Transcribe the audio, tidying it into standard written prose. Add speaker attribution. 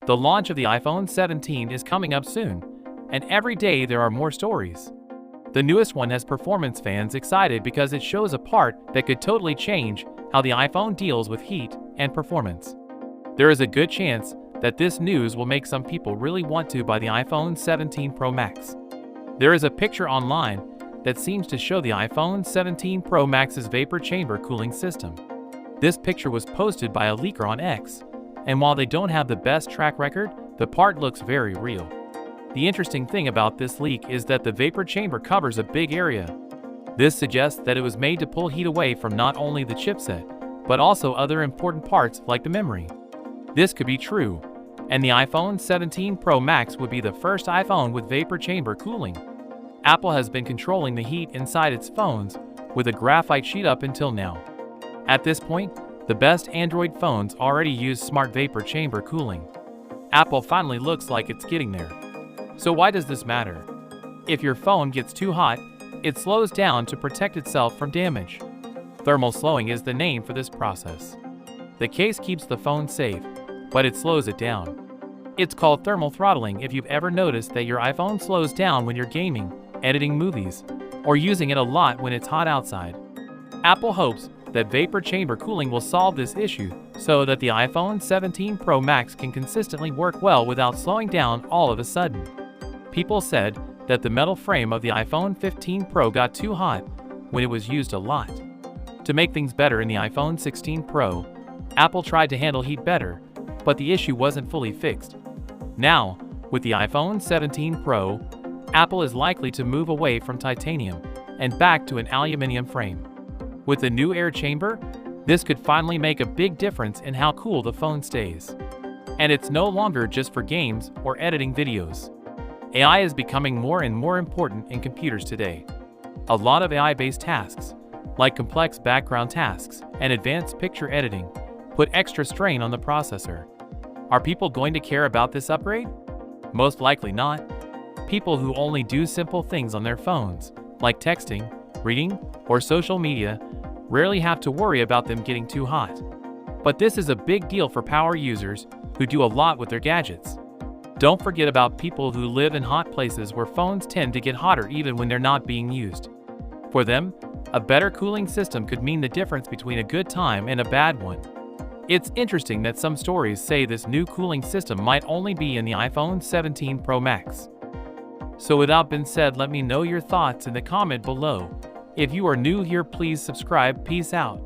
Speaker 1: The launch of the iPhone 17 is coming up soon, and every day there are more stories. The newest one has performance fans excited because it shows a part that could totally change how the iPhone deals with heat and performance. There is a good chance that this news will make some people really want to buy the iPhone 17 Pro Max. There is a picture online that seems to show the iPhone 17 Pro Max's vapor chamber cooling system. This picture was posted by a leaker on X, and while they don't have the best track record, the part looks very real. The interesting thing about this leak is that the vapor chamber covers a big area. This suggests that it was made to pull heat away from not only the chipset, but also other important parts like the memory. This could be true, and the iPhone 17 Pro Max would be the first iPhone with vapor chamber cooling. Apple has been controlling the heat inside its phones with a graphite sheet up until now. At this point, the best Android phones already use smart vapor chamber cooling. Apple finally looks like it's getting there. So why does this matter? If your phone gets too hot, it slows down to protect itself from damage. Thermal slowing is the name for this process. The case keeps the phone safe, but it slows it down. It's called thermal throttling if you've ever noticed that your iPhone slows down when you're gaming, editing movies, or using it a lot when it's hot outside. Apple hopes that vapor chamber cooling will solve this issue so that the iPhone 17 Pro Max can consistently work well without slowing down all of a sudden. People said that the metal frame of the iPhone 15 Pro got too hot when it was used a lot. To make things better in the iPhone 16 Pro, Apple tried to handle heat better, but the issue wasn't fully fixed. Now, with the iPhone 17 Pro, Apple is likely to move away from titanium and back to an aluminum frame. With the new air chamber, this could finally make a big difference in how cool the phone stays. And it's no longer just for games or editing videos. AI is becoming more and more important in computers today. A lot of AI-based tasks, like complex background tasks and advanced picture editing, put extra strain on the processor. Are people going to care about this upgrade? Most likely not. People who only do simple things on their phones, like texting, reading, or social media, rarely have to worry about them getting too hot. But this is a big deal for power users who do a lot with their gadgets. Don't forget about people who live in hot places where phones tend to get hotter even when they're not being used. For them, a better cooling system could mean the difference between a good time and a bad one. It's interesting that some stories say this new cooling system might only be in the iPhone 17 Pro Max. So without being said, let me know your thoughts in the comment below. If you are new here, please subscribe. Peace out.